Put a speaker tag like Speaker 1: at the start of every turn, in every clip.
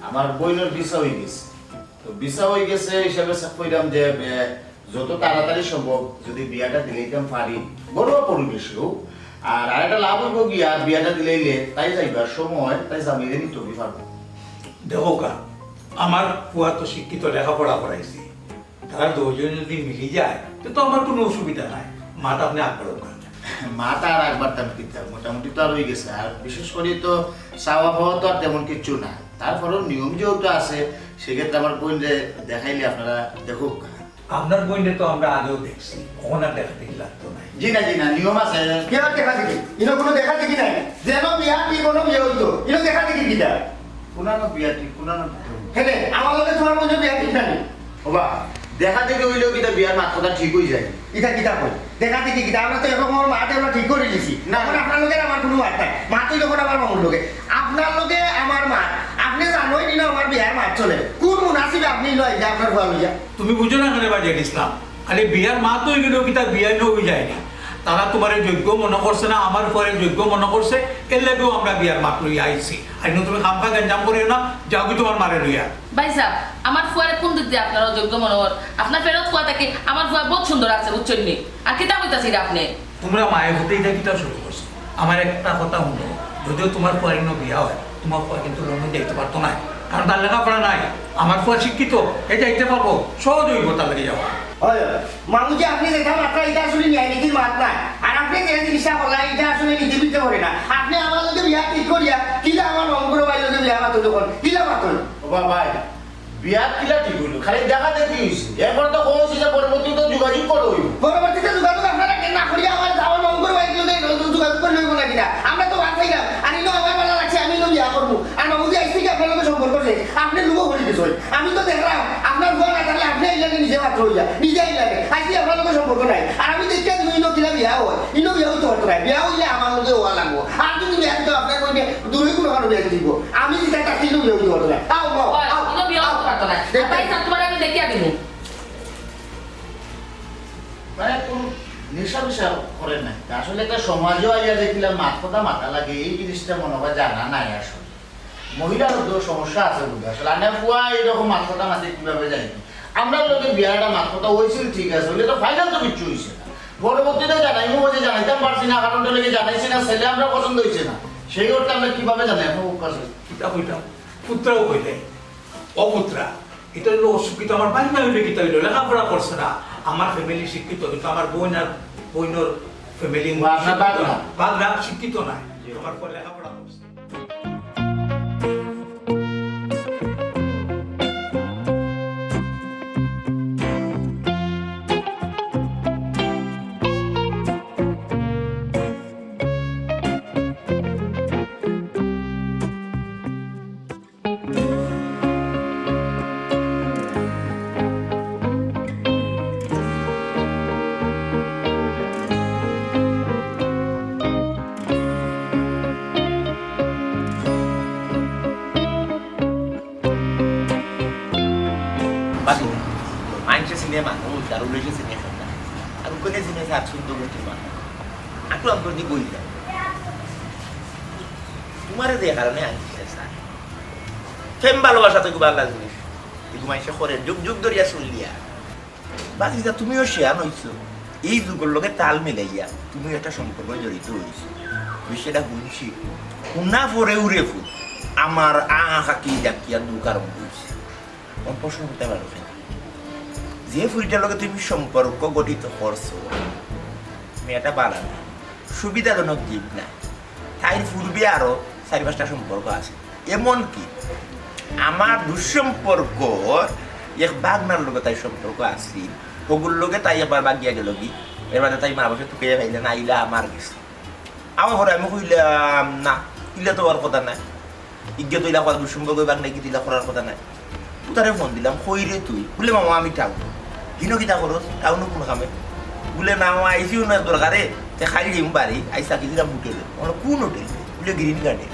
Speaker 1: আমার বইনের ভিসা হয়ে গেছে, তো ভিসা হয়ে গেছে হিসাবে কইলাম যে যত তাড়াতাড়ি সম্ভব যদি বিয়াটা দিলেইতাম পারি ঘরোয়া পরিবেশ হোক। আর আরেকটা লাভ হইব গিয়া বিয়াটা দিলেইলে তাই যাইবার সময় তাই জামিলে নিতে পারবো।
Speaker 2: দেখো কা আমার পুয়া তো শিক্ষিত লেখাপড়া করাইছি, তারা দুজন যদি মিলি যায় তো আমার কোনো অসুবিধা নাই। মাটা আপনি আগ্রহ করেন
Speaker 1: মাটা আর একবার দাম কিনতে মোটামুটি তো আর হয়ে গেছে। আর বিশেষ করে তো চাওয়া পাওয়া তো আর তেমন কিছু না, তারপরেও নিয়ম যেহেতু আছে সেক্ষেত্রে আমার বোনরে দেখাইলে আপনারা দেখুক।
Speaker 2: আপনার বইনে তো আমরা আগেও দেখছি, ওনার দেখা দেখি লাগতো না।
Speaker 1: জি না নিয়ম আছে।
Speaker 3: কে আর দেখা দেখি ইনো কোনো দেখা দেখি নাই, যেন বিয়া কি কোনো বিয়ে হইতো ইনো দেখা দেখি কিটা
Speaker 1: কোনানো বিয়া ঠিক কোনানো
Speaker 3: হেনে আমার লগে তোমার মধ্যে বিয়া ঠিক নাই।
Speaker 1: ওবা দেখা দেখে হইলেও কিটা বিয়ার মাত্রাটা ঠিক হয়ে যায়।
Speaker 3: ইটা কিটা কই দেখা দেখি কিটা আমরা তো এরকম আমার মাঠে আমরা ঠিক করে দিছি না। এখন আপনার লোকের আমার কোনো মাঠ নাই, মা তুই যখন আমার মামুর লোকে আপনার লোকে আমার মা আপনি জানোই নি না আমার বিয়ার মাঠ চলে কোন মুনাসিবে আপনি লয় যে আপনার ভয় লইয়া।
Speaker 2: তুমি বুঝো না কেন বাজে ইসলাম আরে বিয়ার মা তো এগুলো কি তার বিয়া হয়ে যায় না। তারা তোমার যোগ্য মনে করছে না, আমার পরে যোগ্য মনে করছে, এর লাগেও আমরা বিয়ার মাক লইয়া আইছি। আর তুমি খামখা গঞ্জাম করিও না, যাও কি তোমার মারে লইয়া।
Speaker 4: ভাই সাহেব আমার ফুয়ারে কোন দিক দিয়ে আপনার অযোগ্য মনোহর? আপনার ফেরত ফুয়া থাকে আমার ফুয়া বহুত সুন্দর আছে বুঝছেন নি? আর কিতা কইতাছি আপনি?
Speaker 2: তোমরা মায়ের হতে এটা কিটা শুরু করছো। আমার একটা কথা শুনো, যদিও তোমার ফুয়ার বিয়া হয় তোমার ফুয়া কিন্তু লন্ডন যাইতে পারতো না, কারণ তার লেখাপড়া নাই। আমার ফুয়া শিক্ষিত, এই যাইতে পারবো, সহজ হইব তার লেগে যাওয়া।
Speaker 3: মানুষ যে আপনি দেখা মাত্রা এটা আসলে ন্যায় নীতির মাত নাই, আর আপনি যে জিনিসটা বলা এটা আসলে নীতি বিতে করে না। আপনি আমার লোকে বিয়া ঠিক করিয়া কিলা আমার মঙ্গল ভাই লোকে বিয়া মাতো যখন কিলা মাতো
Speaker 1: ওবা ভাই বিয়ার কিলা ঠিক হইলো, খালি দেখা দেখি হইছে। এরপর তো কইছি যে পরবর্তীতে যোগাযোগ করো হইব।
Speaker 3: পরবর্তীতে যোগাযোগ আপনারা না করিয়া আমার আমার মঙ্গল ভাই লোকে যোগাযোগ করে লইব না কিনা আমরা তো বাঁচাইলাম। আর ইনো আমার বেলা লাগছে আমি লো বিয়া করবো, আর মামুজি আইসি কি আপনার লোকে সম্পর্ক আছে আপনি লুবো হয়ে গেছে। আমি তো দেখলাম আপনার ঘর না থাকলে আপনি আইলাকে নিজে মাত্র হইয়া নিজে আইলাকে আইসি আপনার লোকে সম্পর্ক নাই। আর আমি দেখতে ইনো কিলা বিয়া হয় ইনো বিয়া হইতে পারতো না, বিয়া হইলে আমার লোকে হওয়া লাগবো। আর যদি বিয়া দিতে আপনার কই দূরে কোনো কারো বিয়া দিব আমি যেটা তাকে ইনো বিয়া হইতে পারতো না। আও আও
Speaker 4: ইনো বিয়া হতে পারতো না। ভাই সাহেব তোমার আমি দেখিয়া দিমু।
Speaker 1: মানে কোন নেশা বিষয় করেন না আসলে। একটা সমাজও আইয়া দেখলাম মাথা লাগে এই জিনিসটা মনে হয় জানা নাই। আসলে মহিলার তো সমস্যা আছে বুঝে আসলে আনে পুয়া এইরকম মাথা মাঝে কিভাবে যাই আমরা লোকের বিয়াটা মাথা হয়েছিল ঠিক আছে, হইলে তো ফাইনাল তো কিচ্ছু হয়েছে না। পরবর্তীতে জানাইমো বলছে জানাইতাম পারছি না, কারণ লেগে জানাইছি না, ছেলে আমরা পছন্দ হয়েছে না, সেই অর্থে আমরা কিভাবে জানাই
Speaker 2: কিতা কইতাম পুত্রাও কইলে অপুত্রা এটা হলো অশিক্ষিত। আমার বাড়ি না হইলে কিতা হইলো লেখাপড়া করছে না। আমার ফ্যামিলি শিক্ষিত, কিন্তু আমার বোন আর বোনের ফ্যামিলি বাগরা শিক্ষিত নাই। আমার পর লেখাপড়া করছে।
Speaker 5: Manche cinema, daru leje cinema. Aku kene cinema sa sundo cuma. Aku am pergi boila. Tumare de karane anche sa. Fem ভালোবাসা তো খুব ভালো লাগে। এগুলো মাইশা করে যুগ যুগ ধরে চলিয়া। বাকিটা তুমিও শেয়ার হইছো এই যুগের লোকে তাল মিলাইয়া তুমি একটা সম্পর্ক জড়িত হইছো বিষয়টা বুঝছি উনা পরে উড়ে ফুল আমার আঁকি ডাকিয়া দুকার হয়েছে প্রশ্ন করতে পারো যে ফুলটার লগে তুমি সম্পর্ক গঠিত করছো মেয়েটা বালা না সুবিধাজনক জীব না তাই পূর্বে আরো 4-5টা সম্পর্ক আছে এমনকি আমার দুঃসম্পর্ক এক বাগনার লোকে তাই সম্পর্ক আছে ওগুর লোকে তাই আবার বাগিয়া গেল কি এর মানে তাই মা বসে তুকে ভাইলে না ইলা আমার গেছে আমার ঘরে আমি কইলাম না ইলা তো আর কথা নাই ইজ্ঞে তো ইলা কথা দুঃসম্পর্ক বাগ নাকি দিলা করার কথা নাই তারে ফোন দিলাম কই রে তুই বলে মামা আমি টাউন কিনো কিতা করস টাউন কোন খামে বলে মামা আইসিও না দরকারে তে খালি দিম বাড়ি আইসা কি দিলাম হোটেলে কোন হোটেল বলে গ্রিন গার্ডেন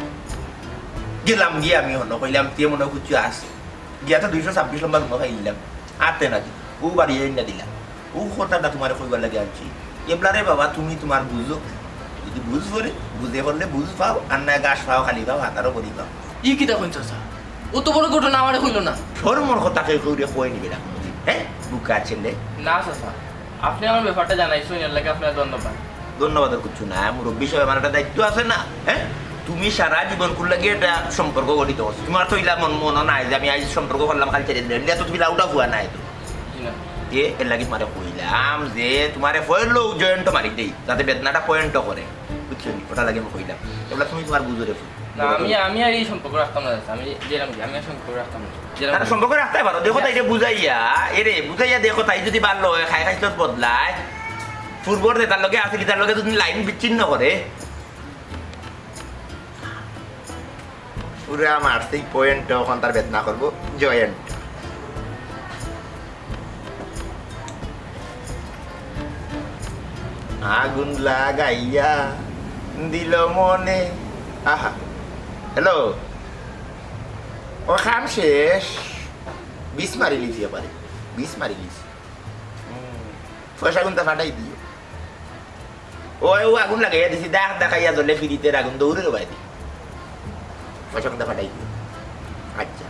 Speaker 5: গেলাম গিয়ে আমি হলো কইলাম তে মনে কিছু আসে গিয়া তো 226 নম্বর রুম খাইলাম আতে নাকি ও বাড়ি এনে দিলাম ও কথাটা তোমার কইবার লাগে আনছি এবলারে বাবা তুমি তোমার বুঝো যদি বুঝ করে বুঝে বললে বুঝ পাও আর না গাছ পাও খালি পাও হাতারও করি পাও
Speaker 6: ই কিতা কইন চাচা ও তো বড় ঘটনা আমারে হইল না
Speaker 5: সরমর কথাকে কইরে কই নিবে না হ্যাঁ বুকা ছেলে
Speaker 6: না চাচা আপনি আমার ব্যাপারটা জানাইছেন এর লাগে আপনার ধন্যবাদ
Speaker 5: ধন্যবাদ কিছু না মুরব্বী হিসেবে আমার একটা দায়িত্ব আছে না হ্যাঁ তুমি সারা জীবন করলে গিয়ে একটা সম্পর্ক গঠিত করছো তোমার তো ইলা মন নাই যে আমি আজ সম্পর্ক করলাম খালি ছেড়ে দিলাম এটা তো তুমি লাউটা ভুয়া নাই তো
Speaker 6: জি না
Speaker 5: এর লাগি তোমারে কইলাম যে তোমারে ফয়লো জয়েন্ট মারি দেই যাতে বেদনাটা পয়েন্ট করে বুঝছো ওটা লাগে আমি কইলাম এগুলা তুমি তোমার বুঝরে
Speaker 6: না আমি আর এই সম্পর্ক রাখতাম না চাচা আমি যেরাম কি আমি আর সম্পর্ক রাখতাম না
Speaker 5: তারা সম্পর্ক রাখতে পারো দেখো তাই বুঝাইয়া বুঝাইয়া দেখো তাই যদি ভালো হয় খাই খাইতে বদলায় পূর্বর তার লগে আছে কি তার লগে যদি লাইন বিচ্ছিন্ন করে পুরো আমার সেই পয়েন্ট ওখান তার বেদনা করবো জয়েন্ট আগুন লাগাইয়া দিল মনে আহা হ্যালো ও খাম শেষ 20 মারি লিছি এবারে 20 মারি লিছি পয়সা গুনটা ফাটাই দিও ও আগুন লাগাইয়া দিছি দেখাইয়া জ্বলে ফিরিতে আগুন দৌড়ে রবাই দি পয়সা গুনটা ফাটাই দিও আচ্ছা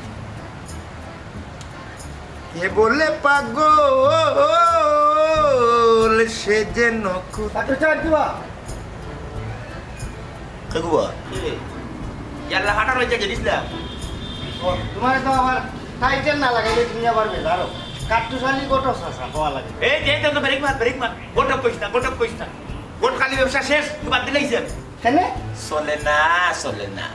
Speaker 5: কে বলে পাগল সে যেন
Speaker 3: ডাক্তার সাহেব কিবা
Speaker 5: কেগুবা ইয়াল্লা হাঁটা রয়েছে জানিস না
Speaker 3: তোমার তো আবার টাইটেল না লাগাইলে তুমি আবার বেজারো কাট্টুশালি গোটো সাসা হওয়া লাগে
Speaker 5: এই যে তো ব্রেক মার গোটক কইছ না গোট খালি ব্যবসা শেষ তুই বাদ দিলাইছ
Speaker 3: কেন
Speaker 5: চলে না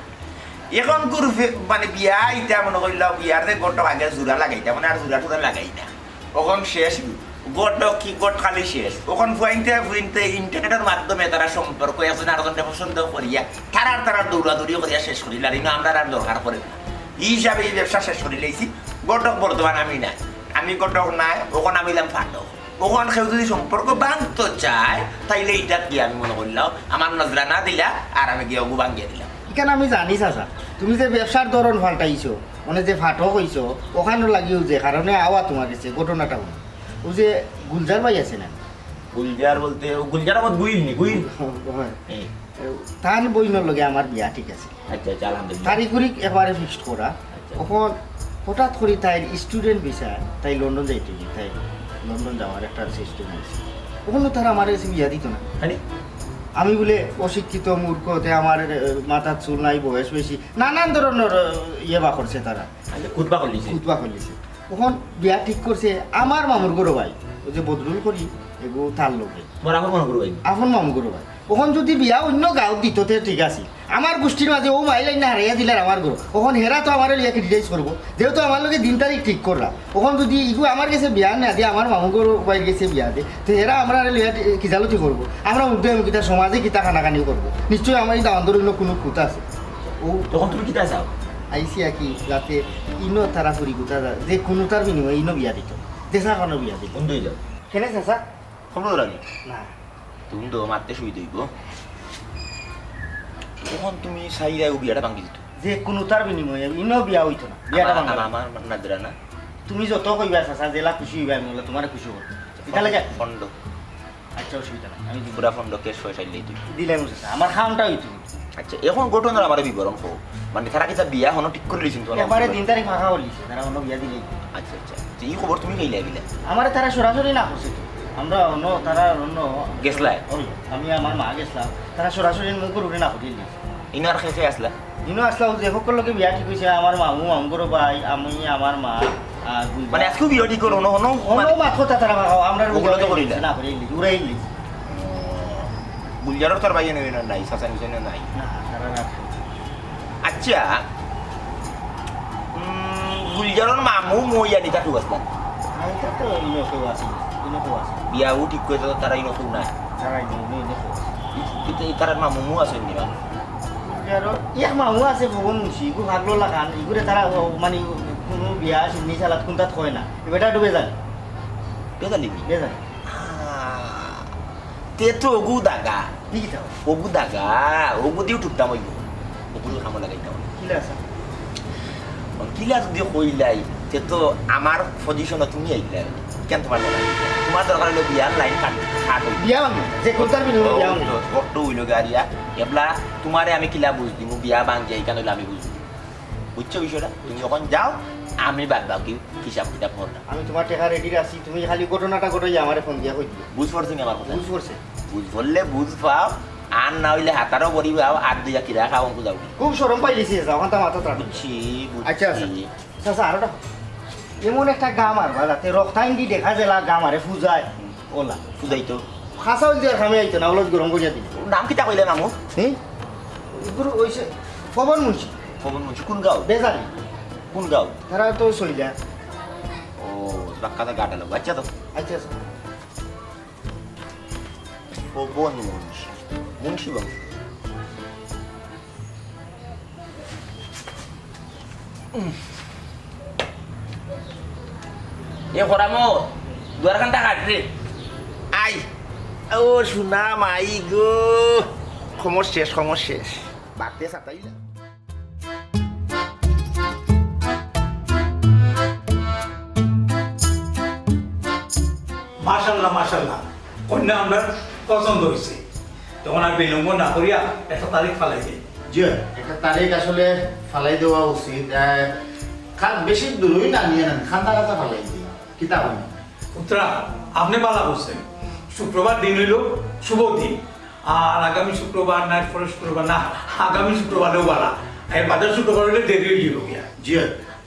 Speaker 5: এখন গুরু মানে বিয়া ইটা মনে কইলাম বিয়ার যে গোটক আগে জোড়া লাগাইতা মানে আর জোড়া টুরা লাগাই না ওখন শেষ গোটক কি গোট খালি শেষ ওখন ফুইনতে ইন্টারনেটের মাধ্যমে তারা সম্পর্ক একজন আরেকজনকে পছন্দ করিয়া তারা দৌড়াদৌড়ি করিয়া শেষ করিল আর আমরা আর দরকার পড়ে না এই হিসাবে এই ব্যবসা শেষ করে লাইছি গোটক বর্তমান আমি নাই আমি গোটক নাই ওখন আমিলাম ফাটক ওখান কেউ যদি সম্পর্ক ভাঙতে চায় তাইলে এইটা কি আমি মনে করলাম আমার নজরা না দিলা আর আমি গিয়ে ওগু ভাঙিয়ে দিলাম
Speaker 3: কেন আমি জানি চাচা তুমি যে ব্যবসার ধরন পাল্টাইছো মানে যে ফাটক হইছো ওখানে লাগিও যে কারণে আওয়া তোমার কাছে ঘটনাটা হলো ও যে গুলজার ভাই আছে না
Speaker 5: গুলজার বলতে গুলজার আমার গুইনি
Speaker 3: তার বইনের লগে আমার বিয়া ঠিক আছে
Speaker 5: আচ্ছা আলহামদুলিল্লাহ
Speaker 3: তারিখুরি একবারে ফিক্সড করা এখন হঠাৎ করে তাই স্টুডেন্ট ভিসা তাই লন্ডন যাইতে তাই লন্ডন যাওয়ার একটা সিস্টেম হয়েছে ওখানে তারা আমার কাছে বিয়া দিত না আমি বলে অশিক্ষিত মূর্খতে আমার মাথার চুল নাই বয়স বেশি নানান ধরনের বা করছে তারা
Speaker 5: খুতবা করলিছে
Speaker 3: তখন বিয়া ঠিক করছে আমার মামুর গরো ভাই ও যে বদরুল করি এগো তার লোকে আপন মামু গরো ভাই ওখান যদি বিয়া অন্য গাঁও দিত ঠিক আছে আমার গোষ্ঠীর মাঝে ও মাইলাই না হারাইয়া দিলে আমার গরো ওখান হেরা তো আমার ইয়াকে ডিটাইজ করবো যেহেতু আমার লোকে দিন তারিখ ঠিক করলা ওখান যদি ইগু আমার কাছে বিয়া না দিয়ে আমার মামু গরো ভাইয়ের কাছে বিয়া দে তো হেরা আমরা কিজালতি করবো আমরা উদ্যোগ কিতা সমাজে কিতা খানাখানি করবো নিশ্চয়ই আমার এই আন্দোলন কোনো খুঁত আছে ও
Speaker 5: তখন তুমি কিতা চাও
Speaker 3: আইসি আর কি যাতে ইনো তারা করি গুতা যে কোনো তার বিনিময়ে ইনো বিয়া দিত দেশা কোনো বিয়া দিত
Speaker 5: বন্ধু যাও
Speaker 3: কেনে চাচা
Speaker 5: খবর রাখি
Speaker 3: না
Speaker 5: তুমি তো মারতে শুই দইব তখন তুমি সাইরা বিয়াটা ভাঙি দিত
Speaker 3: যে কোনো তার বিনিময়ে ইনো বিয়া হইতো না বিয়াটা ভাঙা
Speaker 5: আমার না দিরা না
Speaker 3: তুমি যত কইবা চাচা জেলা খুশি হইবা আমি বলে তোমার খুশি হবো এটা লাগে
Speaker 5: ফন্ড
Speaker 3: আচ্ছা অসুবিধা নাই আমি
Speaker 5: পুরা ফন্ড কেস হয়ে চাইলেই তুই
Speaker 3: দিলাম চাচা আমার খামটা হইতো
Speaker 5: আচ্ছা এখন ঘটনার আমার বিবরণ হোক মানে তারা কি বিয়া হনো ঠিক করে লিছেন তো
Speaker 3: এবারে দিন তারিখ ফাঁকা হলিছে তারা অন্য বিয়া দিলেই
Speaker 5: আচ্ছা এই খবর তুমি কইলা গেলে
Speaker 3: আমার তারা সরাসরি না করছে তো। আমরা অন্য তারা অন্য
Speaker 5: গেছলাই
Speaker 3: ওই আমি আমার মা গেছিলাম তারা সরাসরি মুখের উঠে না করিনি
Speaker 5: ইনার খেতে আসলা
Speaker 3: ইনো আসলাম যে সকলকে বিয়া ঠিক হয়েছে আমার মামু মামুর ভাই আমি আমার মা আর
Speaker 5: মানে আজকে বিয়ে ঠিক করো হনো
Speaker 3: অন্য মাত কথা তারা আমরা
Speaker 5: ওগুলো তো করিলা।
Speaker 3: না করি উড়াই লি
Speaker 5: গুলজারর তোর ভাই নাই সাসান হুসেন নাই
Speaker 3: না তারা না
Speaker 5: আচ্ছা গুলজারর মামু মইয়া নিতা টু আসলা
Speaker 3: আমি তো ইনো কেউ আছি ইনো কেউ আছে
Speaker 5: বিয়াও ঠিক করে তো তারা ইনো না
Speaker 3: তারা ইনো ইনো কেউ আছে
Speaker 5: তার মামু আছে নি
Speaker 3: আৰু ইয়াক মামু আছে ভগৱান মুচি ইগু ভাগলো লাগান ইগুৰে তারা মানে কোনো বিয়া চিনি চালাত কোন তাত হয় না এবাৰটা ডুবে যায়
Speaker 5: বেজালি
Speaker 3: বেজায়
Speaker 5: তে তো ওগু দাগা
Speaker 3: কি কি থাও
Speaker 5: ওগু দাগা ওগু দিও টুকতাম হইব ওগু খাম লাগাইতাম
Speaker 3: কিলা আছে
Speaker 5: কিলা যদি কইলাই তে তো আমার পজিশন তুমি আইলা কেন তোমার জানা তোমার দরকার হলো বিয়ার লাইন কাট
Speaker 3: বিয়া ভাঙি যে কোনটার বিনু বিয়া ভাঙি
Speaker 5: বড্ড হইল গাড়িয়া এবলা তোমারে আমি কিলা বুঝ দিমু বিয়া বাং যাই কেন আমি বুঝি বুঝছো বিষয়টা তুমি যখন যাও আমি বাদ বাকি হিসাব কিতাব করতাম
Speaker 3: আমি তোমার টেকা রেডি আছি তুমি খালি ঘটনাটা ঘটাই আমারে ফোন দিয়া কই দিও
Speaker 5: বুঝ পড়ছি না আমার কথা
Speaker 3: বুঝ পড়ছে
Speaker 5: বুঝ বললে বুঝ পাও আর না হইলে হাতারও করিবে আর দুইয়া কিরা খাওয়ান যাও
Speaker 3: খুব শরম পাইলিছি ওখান তা মাথা রাখি
Speaker 5: বুঝছি
Speaker 3: আচ্ছা আচ্ছা
Speaker 5: বুঝছি
Speaker 3: চাচা আরোটা এমন একটা গা মারবা যাতে রক্তাইন দি দেখা যায় গা মারে ফুজায় ওলা
Speaker 5: বুঝাই তো
Speaker 3: খাসা হইল দিয়ে খামে আইতো না ওলত গরম করিয়া দিল
Speaker 5: নাম কিতা কইলে মামু
Speaker 3: হ্যাঁ এগুলো ওইসে পবন মুন্সি
Speaker 5: খবর মুছি কোন গাও
Speaker 3: বেজারি
Speaker 5: কোন গাও
Speaker 3: তারা তো চলে যায়
Speaker 5: ও বাক্কাটা গাটা লোক আচ্ছা তো
Speaker 3: আচ্ছা আচ্ছা
Speaker 5: খবর মুন্সি মুন্সি বাবু এ খরামো দুয়ারখানটা কাট রে আই ও সোনা মাই গো সমর শেষ বাতে সাতাইলা
Speaker 2: মাশাল্লাহ মাশাল্লাহ কন্যা আমরা পছন্দ হয়েছে তখন আর বিলম্ব না করিয়া একটা তারিখ ফালাই দিই
Speaker 1: জি একটা তারিখ আসলে ফালাই দেওয়া উচিত বেশি দূরই না নিয়ে নেন খান্দা কাটা ফালাই দিই কিতা হয়
Speaker 2: পুত্রা আপনি বালা বলছেন শুক্রবার দিন হইল শুভ দিন আর আগামী শুক্রবার না পরের শুক্রবার না আগামী শুক্রবারেও বালা এর বাজার শুক্রবার হইলে দেরি হয়ে গেল গিয়া
Speaker 1: জি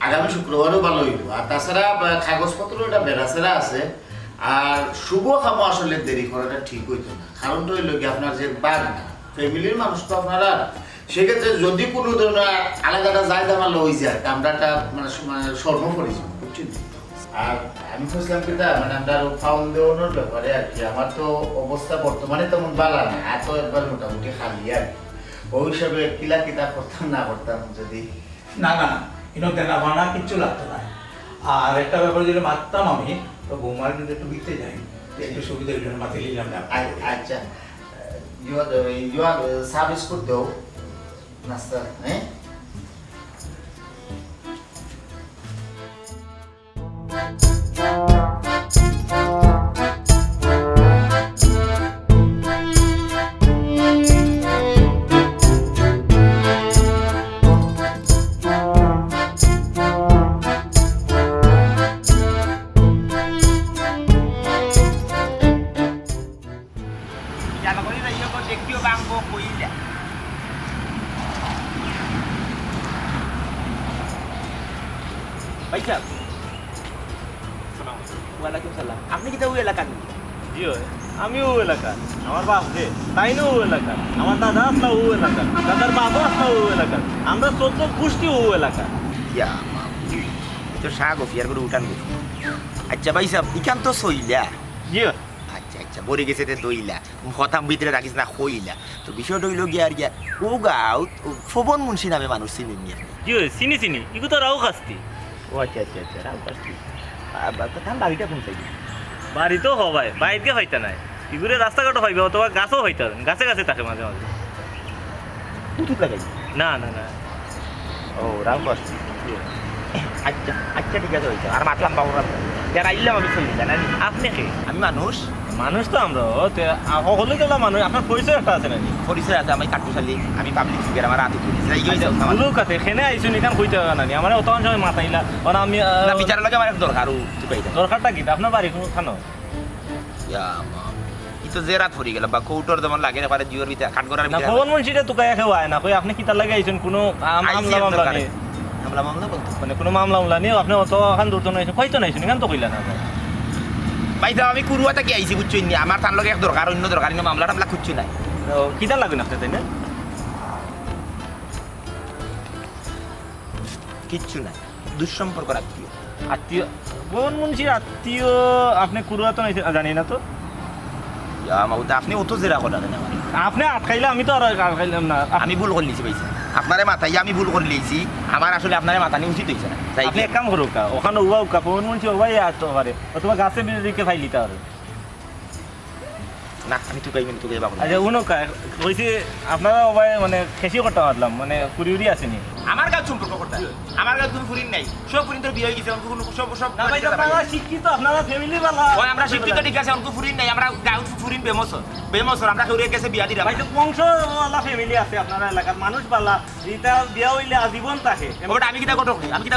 Speaker 1: আগামী শুক্রবারও ভালো হইব আর তাছাড়া কাগজপত্র এটা বেড়াচেরা আছে আর শুভ খামো আসলে দেরি করাটা ঠিক হইতো না কারণটা হইল কি আপনার যে বাঘ না ফ্যামিলির মানুষ তো আপনারা সেক্ষেত্রে যদি কোনো ধরনের আলাদা যায় দামাল হয়ে যায় আমরাটা মানে স্বর্ণ করে যাব বুঝছেন আর আমি বুঝলাম কি মানে আমরা ফাউন্ড দেওয়ানোর ব্যাপারে আর কি আমার তো অবস্থা বর্তমানে তেমন বালা না এত একবার মোটামুটি খালি আর কি ওই হিসাবে কিলা কিতা করতাম না করতাম যদি
Speaker 2: না না ইনো দেনা বানা কিচ্ছু লাগতো না আর একটা ব্যাপার যদি মারতাম আমি তো বৌমার কিন্তু একটু বিকতে যাই একটু সুবিধা হইল মাথে নিলাম না
Speaker 1: আচ্ছা চা বিস্কুট দেও নাস্তা হ্যাঁ
Speaker 5: আপনি কিতা ওই এলাকার
Speaker 7: জি হয় আমিও ও এলাকার আমার বাপ যে তাইনও ও এলাকার আমার দাদা আসলা ও এলাকার দাদার বাবা আসলা ও এলাকার আমরা 14 গোষ্ঠী ও এলাকার
Speaker 5: ইয়া তো শাক অফিয়ার করে উঠান গো আচ্ছা ভাই সাহেব ইখান তো সইলা
Speaker 7: জি হয়
Speaker 5: আচ্ছা আচ্ছা বলে গেছে তে দইলা হতাম ভিতরে রাখিস না কইলা তো বিষয়টা হইল গিয়া আর গিয়া ও গাঁও ফবন মুন্সি নামে মানুষ চিনেন নিয়ে
Speaker 7: জি হয় চিনি চিনি ইগু তো রাও খাস্তি
Speaker 5: ও আচ্ছা আচ্ছা আচ্ছা রাম পাচ্ছি তার বাড়িটা কোন সাইডে
Speaker 7: বাড়িতেও হবাই বাইরে হইতা নাই ইগুরে রাস্তাঘাটও হইবে অথবা গাছও হইতা গাছে গাছে থাকে মাঝে মাঝে
Speaker 5: উঠুত লাগাই
Speaker 7: না না না
Speaker 5: ও রাম পাচ্ছি আচ্ছা আচ্ছা ঠিক আছে হয়েছে আর মাতলাম বাবু যারা আইলাম আমি চলি জানেন
Speaker 7: আপনি কে
Speaker 5: আমি মানুষ
Speaker 7: মানুষ তো আমরা সকলে তো মানুষ আপনার পরিচয় একটা আছে নাকি
Speaker 5: পরিচয় আছে আমি কাটুশালী আমি পাবলিক ফিগার আমার হাতে পুলিশ
Speaker 7: লোক আছে এখানে আইসো নিকান কইতে হবে না আমার অত সময় মাথাইলা কারণ আমি
Speaker 5: বিচারের লগে আমার দরকার চুকাই দেয়
Speaker 7: দরকারটা কি আপনার বাড়ি কোনখানো
Speaker 5: তো যে রাত পড়ে গেল বা কৌটোর যেমন লাগে পারে জিওর ভিতরে কাঠগড়ার
Speaker 7: না
Speaker 5: ভিতরে
Speaker 7: ভবন মুন্সিটা তো কায়া খেওয়া না কই আপনি কিতা লাগে আইছেন কোনো মামলা নেই
Speaker 5: আমরা মামলা বলতো
Speaker 7: মানে কোনো মামলা নেই আপনি অত খান দূর তো নাইছেন কইতো নাইছেন কেন তো কইলা না
Speaker 5: ভাই তো আমি কুরুয়াটা কি আইছি বুঝছই নি আমার তার লগে এক দরকার অন্য দরকার ইনো মামলা টামলা খুঁজছি নাই
Speaker 7: কিতা লাগবে না তাই না
Speaker 5: কিচ্ছু নাই দুঃসম্পর্ক রাখছি
Speaker 7: আত্মীয় ভবন মুন্সির আত্মীয় আপনি কুরুয়া তো নাইছেন জানি না তো
Speaker 5: আপনি অত জেরা করেন আমার
Speaker 7: আপনি আটকাইলে আমি তো আর আটকাইলাম না
Speaker 5: আমি ভুল করে লিছি পাইছি আপনারে মাথায় আমি ভুল করে লিয়েছি আমার আসলে আপনারে মাথা নিয়ে উচিত হয়েছে না তাই
Speaker 7: আপনি এক কাম করুক ওখানে উবা উকা ভবন মুন্সি উবাই আসতে পারে অথবা গাছে বিরোধীকে ফাইলিতে পারে
Speaker 5: না আমি তুকাই মানে তুকাই বাবু
Speaker 7: আচ্ছা উনো কইছি আপনারা সবাই মানে খেসি করতে পারলাম মানে পুরি উড়ি আসেনি
Speaker 5: আমার গাছ সম্পর্ক করতে আমার গাছ কোনো ফুরিন নাই সব ফুরিন তোর বিয়ে হয়ে গেছে কোনো সব সব
Speaker 7: না ভাই আপনারা শিক্ষিত আপনারা ফ্যামিলি বালা
Speaker 5: ওই আমরা শিক্ষিত ঠিক আছে অঙ্ক ফুরিন নাই আমরা গাউট ফুরিন বেমস আমরা কেউ গেছে বিয়া দিলাম
Speaker 7: ভাই তো বংশওয়ালা ফ্যামিলি আছে আপনারা এলাকার মানুষ বালা এটা বিয়া হইলে আজীবন থাকে
Speaker 5: ওটা আমি কিটা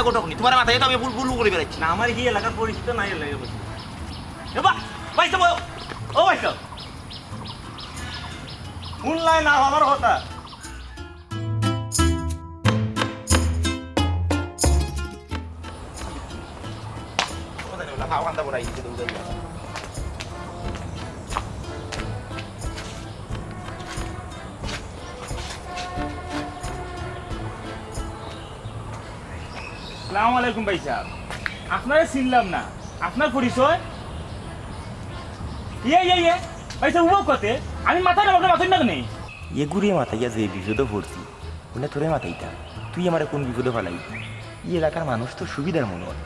Speaker 5: গটক নি তোমার মাথায় তো আমি ভুল ভুল করে বেড়াচ্ছি
Speaker 7: না আমার কি এলাকার পরিচিত নাই লাগে বলছি এবা ভাই তো ও ভাই তো শুনলাই না আমার কথা আসসালামু আলাইকুম ভাই সাহেব আপনারা চিনলাম না আপনার পরিচয় ইয়ে ভাই সাহেব উবো কতে আমি মাথায় আমাকে মাথায় না নেই
Speaker 5: এগুড়িয়ে মাথাইয়া যে বিপদে পড়ছি ওনে তোরে মাথাইটা তুই আমার কোন বিপদে ফেলাই ই এলাকার মানুষ তো সুবিধার মনে হয়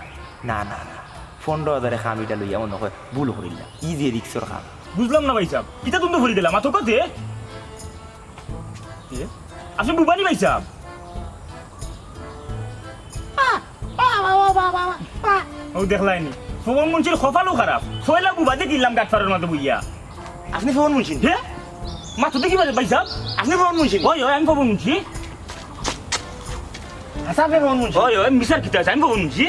Speaker 5: না না না 15,000 খামিটা লইয়া মনে হয় ভুল করিলা ই যে রিক্সর খাম
Speaker 7: বুঝলাম না ভাই সাহেব কিতা তুমি ভরি দিলাম মাথা কতে আপনি বুবানি ভাই সাহেব ও দেখলাইনি ফোন মুন্সির খফালো খারাপ ছয়লা বুবাতে কিনলাম ডাক্তারের মতো বুইয়া
Speaker 5: আপনি ফোন মুনছেন
Speaker 7: হে মাথা দেখি ভাই সাহেব
Speaker 5: আপনি ফোন মুনছেন
Speaker 7: ওই আমি ফোন মুন্সি
Speaker 5: আচ্ছা আপনি ফোন মুনছেন
Speaker 7: ওই মিসার কিতা আছে আমি ফোন মুন্সি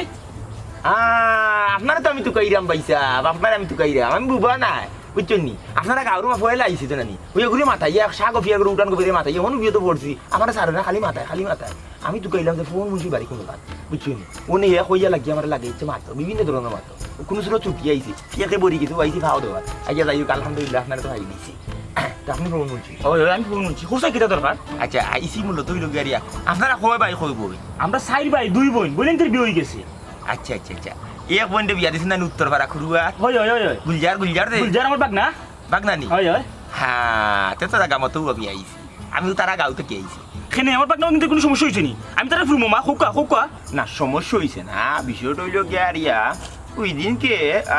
Speaker 5: আপনারা তো আমি তুকাইরাম পাইছা আপনারা আমি তুকাইরাম আমি বুবা নাই বুঝছেন নি আপনারা গাঁর মা ফয়লা আইছে তো নানি ওই ঘুরে মাথায় শাক অফিয়া করে উঠান করে মাথায় এমন বিয়ে তো পড়ছি আমার সারে না খালি মাথায় আমি তুকাইলাম যে ফোন মুন্সি বাড়ি কোনো বাদ বুঝছেন উনি হে কইয়া লাগিয়ে আমার লাগে ইচ্ছে মারতো বিভিন্ন ধরনের মারতো কোনো ছিল চুটি আইছি ফিয়াকে বড়ি কিছু আইছি খাওয়া দাওয়া আইয়া যাই হোক আলহামদুলিল্লাহ আপনারা তো হাই দিয়েছি আপনি ফোন মুন্সি
Speaker 7: ওই আমি ফোন মুন্সি কোথায় কিতা দরকার
Speaker 5: আচ্ছা আইসি মূল্য তৈল গিয়া আপনারা কয় ভাই কই বই
Speaker 7: আমরা 4 ভাই 2 বোন বোনের বিয়ে হয়ে গেছে
Speaker 5: আচ্ছা এক বোনটা বিয়া দিয়েছেন না উত্তর পাড়া খুরুয়া
Speaker 7: ওই
Speaker 5: গুলজার দে
Speaker 7: গুলজার আমার বাগ না
Speaker 5: বাগনানি
Speaker 7: ওই
Speaker 5: হ্যাঁ তো তারা গামতো আমি আইছি আমিও তারা গাঁও থেকে আইছি
Speaker 7: খেনে আমার বাগ না কিন্তু কোনো সমস্যা হয়েছে নি আমি তারা ফুরমো মা খোকা
Speaker 5: না সমস্যা হয়েছে না বিষয়টা হইল গিয়া ওই দিনকে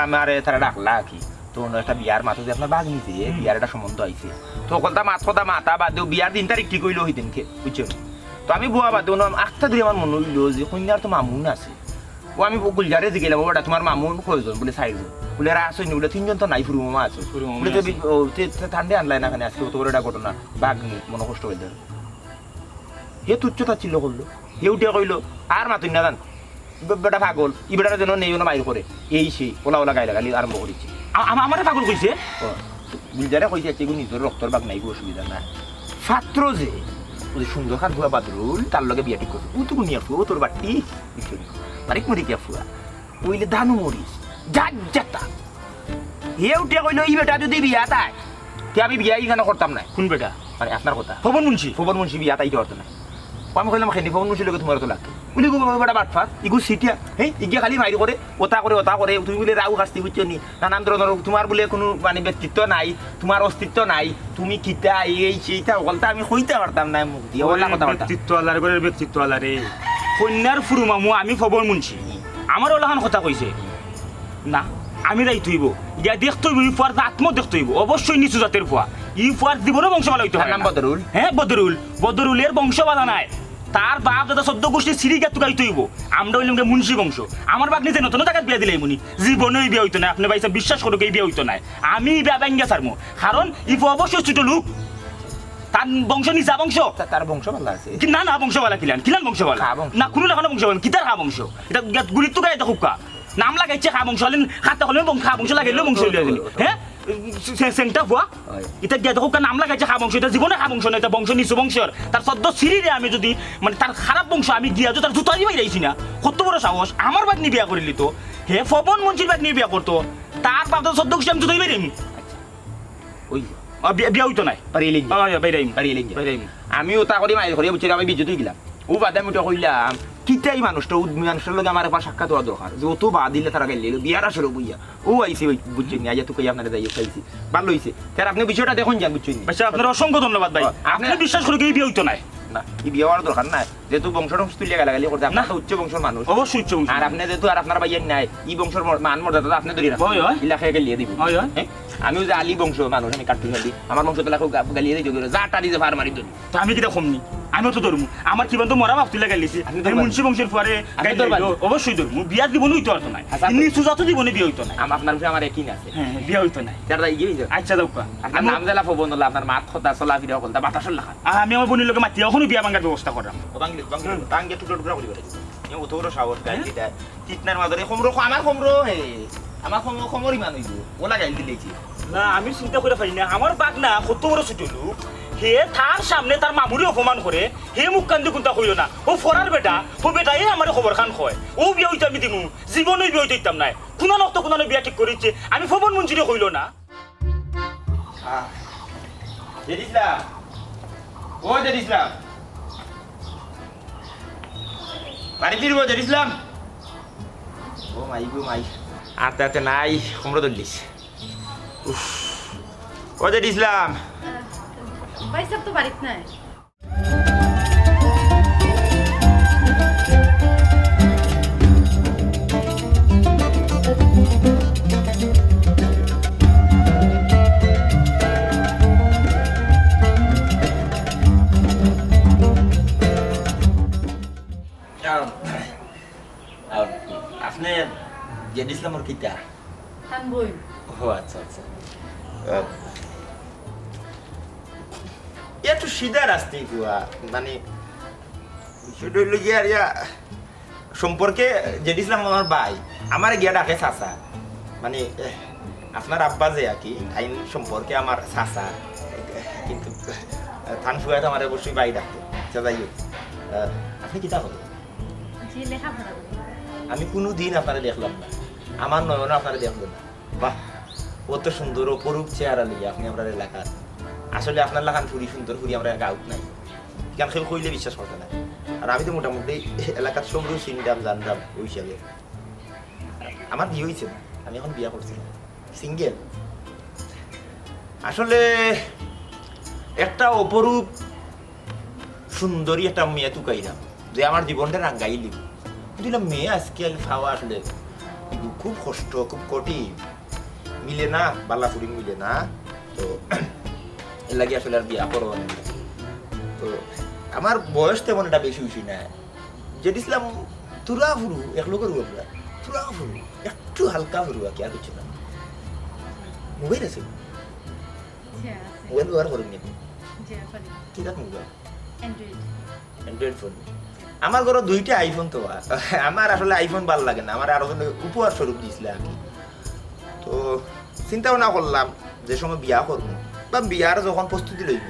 Speaker 5: আমার তারা ডাকলা কি তো একটা বিয়ার মাথা যে আপনার বাঘ নিতে বিয়ার একটা সম্বন্ধ আইছে তো কলতা মাথা বাদেও বিয়ার দিন তারিখ ঠিক হইলো ওই দিনকে বুঝছেন তো আমি বুয়া বাদেও আটটা ধরে আমার মনে হইলো যে কন্যার তো মামুন আছে ও আমি গুলজারে জিগেলাম ওটা তোমার মামুন কয়জন বলে 4জন বলে এরা আসেনি বলে 3জন তো নাই ফুরু মামা আছে বলে ঠান্ডে আনলাই না এখানে আজকে অত বড় একটা ঘটনা বাঘ নি মনে কষ্ট হয়ে যায় হে তুচ্ছতা ছিল করলো হে উঠিয়া কইলো আর মাতুন না জান বেটা পাগল ই বেটার জন্য নেই না বাইর করে এই সেই ওলা গাইলা গালি আরম্ভ করেছে
Speaker 7: আমারে পাগল কইছে
Speaker 5: গুলজারে কইছে এগুলো নিজের রক্তর বাঘ নাই অসুবিধা নাই ছাত্র যে ওই সুন্দর খান ভুয়া বাদরুল তার লগে বিয়া ঠিক করছে ও তো নিয়ে ফুয়া তোর বাটি বাড়ি মরি কে ফুয়া ওইলে ধানু মরিস যাতা হে উঠিয়া কইলো ই বেটা যদি বিয়া তাই তে আমি বিয়া এখানে করতাম না
Speaker 7: কোন বেটা
Speaker 5: মানে আপনার কথা
Speaker 7: ফবন মুন্সি
Speaker 5: বিয়া তাই করতো না আমি কইলাম খেলি ফবন মুন্সি লগে তোমার তো লাগে বলি গো বেটা বাটফাত ইগু সিটিয়া হে ইগিয়া খালি মাইরি করে ওটা করে তুমি বলে রাউ কাস্তি বুঝছো নি নানান ধরনের তোমার বলে কোনো মানে ব্যক্তিত্ব নাই তোমার অস্তিত্ব নাই তুমি কিতা এই সেইটা ওগলটা আমি কইতে পারতাম না মুখ দিয়ে ওলা কথা
Speaker 7: ব্যক্তিত্ব আলারে কন্যার ফুরু মামু আমি ফবন মুন্সি আমার ওলাখান কথা কইছে না আমি রাই থইব ইয়া দেখতে হইব ই ফুয়ার আত্ম দেখতে হইব অবশ্যই নিচু জাতের ফুয়া ই ফুয়ার জীবনও বংশবালা হইতে
Speaker 5: নাম বদরুল
Speaker 7: হ্যাঁ বদরুলের বংশবালা নাই তার বাপ দাদা 14 গোষ্ঠী সিঁড়ি গা তুকাই তৈব আমরা হইলাম গে মুন্সি বংশ আমার বাপ নিজে নতুন টাকা বিয়া দিলে মনি জীবনেই বিয়ে হইতো না আপনি ভাইসা বিশ্বাস করো এই বিয়ে হইতো না আমি বিয়া ব্যাঙ্গা সারমু কারণ ইফ অবশ্যই ছোট লোক তার বংশ নিচা বংশ
Speaker 5: তার বংশ ভালো আছে
Speaker 7: না না বংশওয়ালা কিলান কিলান বংশওয়ালা
Speaker 5: খা বংশ।
Speaker 7: না কোনো লাগানো বংশওয়ালা কিতার খা বংশ এটা গুড়ির তো গায়ে দেখুকা নাম লাগাইছে খা বংশ হলেন খাতা হলেন খা বংশ লাগাইলেও বংশ হইলে হ্যাঁ সেন্টা ভুয়া এটা গিয়া দেখুকা নাম লাগাইছে খা বংশ এটা জীবনে খা বংশ না এটা বংশ নিচু বংশের তার সদ্য সিঁড়িরে আমি যদি মানে তার খারাপ বংশ আমি গিয়া তো তার জুতা দিবাই যাইছি না কত বড় সাহস আমার বাদ নিয়ে বিয়া করিলি তো হে ফবন মঞ্চির বাদ নিয়ে বিয়া করতো তার বাপ তো 14 গোষ্ঠী আমি জুতাই বেরিম
Speaker 5: ওই
Speaker 7: বিয়া হইতো নাই
Speaker 5: পারিলিং
Speaker 7: বাইরাইম
Speaker 5: পারিলিং
Speaker 7: বাইরাইম
Speaker 5: আমিও তা করে মাইল করে বুঝছি আমি বিদ্যুৎ গেলাম ও বাদে আমি তো কইলাম কিটাই মানুষটা মানুষের লগে আমার একবার সাক্ষাৎ হওয়া দরকার যে অত বা দিলে তারা গেলে বিয়ার আসলে বুঝিয়া ও আইসি বুঝছেন আজ তো কই আপনারা যাই খাইছি ভালো হইছে তার আপনি বিষয়টা দেখুন যান বুঝছেন
Speaker 7: আচ্ছা আপনার অসংখ্য ধন্যবাদ ভাই আপনি বিশ্বাস করে কি বিয়ে হইতো নাই
Speaker 5: না এই বিয়ে হওয়ার দরকার নাই যেহেতু বংশ টংশ তুলিয়া গালাগালি করতে আপনার তো উচ্চ বংশের মানুষ
Speaker 7: অবশ্যই উচ্চ বংশ।
Speaker 5: আর আপনি যেহেতু আর আপনার ভাইয়ের নাই এই বংশের মান মর্যাদা আপনি ধরে
Speaker 7: হয়, হয়।
Speaker 5: ইলাকায় গেলিয়ে দিব
Speaker 7: হয়, হয়।
Speaker 5: আমিও যে আলী বংশ মানুষ আমি কাটতে ফেলি আমার বংশ তোলা গালিয়ে দিই যা টাড়ি যে ভার মারি দিই
Speaker 7: তো আমি কিটা কমনি আমিও তো ধরমু আমার কি বন্ধু মরা বাপ তুলে গাইলিছি
Speaker 5: আপনি
Speaker 7: আমি
Speaker 5: ধরবেন?
Speaker 7: মুন্সি বংশের পরে
Speaker 5: আপনি ধরবেন?
Speaker 7: অবশ্যই ধরমু বিয়া জীবনে হইতো আর তো নাই
Speaker 5: আচ্ছা,
Speaker 7: নিচু যত জীবনে বিয়ে হইতো না
Speaker 5: আপনার বিষয়ে আমার একই আছে
Speaker 7: হ্যাঁ বিয়া হইতো নাই
Speaker 5: তারা ইয়ে হয়েছে
Speaker 7: আচ্ছা দৌকা
Speaker 5: আপনার নাম জেলা ফোন হলো আপনার মাত খতা চলা ফিরা হল বাতাসের লেখা
Speaker 7: আমি আমার বোনের লোকে মাতি এখনো বিয়া ভাঙার ব্যবস্থা করলাম
Speaker 5: বাঙ্গে টুকরো টুকরো করে বেড়েছে অত বড় সাহস গাইল দিটা কিতনার মাঝে খমরো আমার খমরো হে আমার খমর ইমান হইব ওলা গাইল দিলেছি
Speaker 7: না আমি চিন্তা করে পারি না আমার বাঘ না কত বড় ছোট লোক হে তার সামনে তার মামুরি অপমান করে হে মুখ কান্দি কুন্তা কইল না ও ফরার বেটা ও বেটা এ আমার খবর খান কয় ও বিয়া হইতে আমি দিমু জীবনে বিয়া হইতে দিতাম নাই কোন নক্ত কোন বিয়া ঠিক করেছে আমি ফবন মঞ্জুরি কইল না
Speaker 5: জেড ইসলাম ও জেড ইসলাম বাড়ি ফিরবো জেড ইসলাম ও মাই গো মাই আতে আতে নাই খমরো দলিস ও জেড ইসলাম
Speaker 8: ভাই সব তো বাড়িতে নাই
Speaker 5: আপনি জেড ইসলামর কিতা
Speaker 8: খান বই
Speaker 5: ও আচ্ছা আচ্ছা একটু সিধা রাস্তায় গুয়া মানে বিষয়টা হইল গিয়া ইয়া সম্পর্কে জেড ইসলাম আমার ভাই আমার গিয়া ডাকে চাচা মানে আপনার আব্বা যে আর কি আইন সম্পর্কে আমার চাচা কিন্তু থান ফুয়াতে আমার অবশ্যই ভাই ডাকতো যাই হোক আপনি কিতা হলো
Speaker 8: জি লেখাপড়া করি
Speaker 5: আমি কোনো দিন আপনারা দেখলাম না আমার নয়নও আপনারা দেখলো না বাহ অত সুন্দর অপরূপ চেহারা লিগে আপনি আপনার এলাকার আসলে আপনার লাগান ফুরি সুন্দর ফুরি আমরা গাউট নাই কেন কেউ কইলে বিশ্বাস করতে না আর আমি তো মোটামুটি এলাকার সবগুলো চিনতাম জানতাম ওই হিসাবে আমার বিয়ে হয়েছে না আমি এখন বিয়া করছি সিঙ্গেল আসলে একটা অপরূপ সুন্দরী একটা মেয়ে তুকাইলাম যে আমার জীবনটা রাঙ্গাই লিব দিলাম মেয়ে আজকাল খাওয়া আসলে খুব কষ্ট খুব কঠিন মিলে না বাল্লাপুরি মিলে না তো এর লাগে আসলে আর বিয়া করবো না তো আমার বয়স তেমন এটা বেশি হয়েছি না জেড ইসলাম তুরা ফুরু এক লোকের আমরা তুরা ফুরু একটু হালকা ফুরু আর কি আর কিছু না মোবাইল আছে
Speaker 8: জি আছে
Speaker 5: মোবাইল ব্যবহার করেন নি
Speaker 8: জি পারি
Speaker 5: কি রাখ মোবাইল
Speaker 8: অ্যান্ড্রয়েড
Speaker 5: অ্যান্ড্রয়েড ফোন আমার ঘরে দুইটা আইফোন তো আমার আসলে আইফোন ভালো লাগে না আমার আরো উপহার স্বরূপ দিয়েছিল আর কি তো চিন্তা ভাবনা করলাম যে সময় বিয়া করবো বা বিয়ার যখন প্রস্তুতি লইব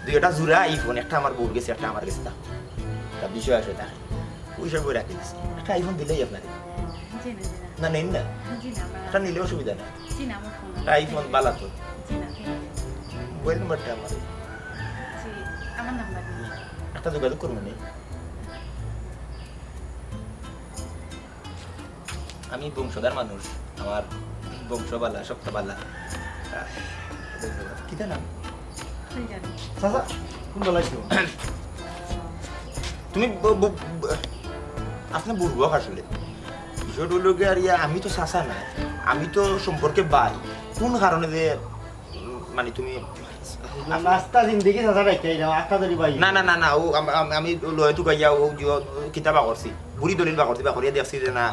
Speaker 5: দুইটা জোড়া আইফোন একটা আমার বউর গেছে একটা আমার গেছে তা বিষয় আছে না ওই সব রাখি দিচ্ছি একটা আইফোন দিলেই আপনাকে
Speaker 8: জি না
Speaker 5: না নেন না
Speaker 8: জি না
Speaker 5: একটা নিলে অসুবিধা নেই
Speaker 8: জি না আমার ফোন
Speaker 5: একটা আইফোন বালা তো
Speaker 8: জি না
Speaker 5: মোবাইল নাম্বারটা আমার
Speaker 8: জি আমার নাম্বার নেই
Speaker 5: একটা যোগাযোগ করবো নেই আমি বংশধার মানুষ আমার বংশবালা সপ্তাহবালা কিতা নাম
Speaker 8: তুই জানি
Speaker 3: চাচা কোন বলাইছো
Speaker 5: তুমি আপনি বুঝবো আসলে বিষয়টা হলো গিয়ে আর আমি তো চাচা না আমি তো সম্পর্কে বাই কোন কারণে যে মানে তুমি
Speaker 3: নাস্তা জিন্দগি সাজা রাখতে যাও আটটা ধরি ভাই
Speaker 5: না না না না ও আমি লয় তো গাইয়া ও কিতাবা করছি বুড়ি দলিল বা করছি বা করিয়া দেখছি যে না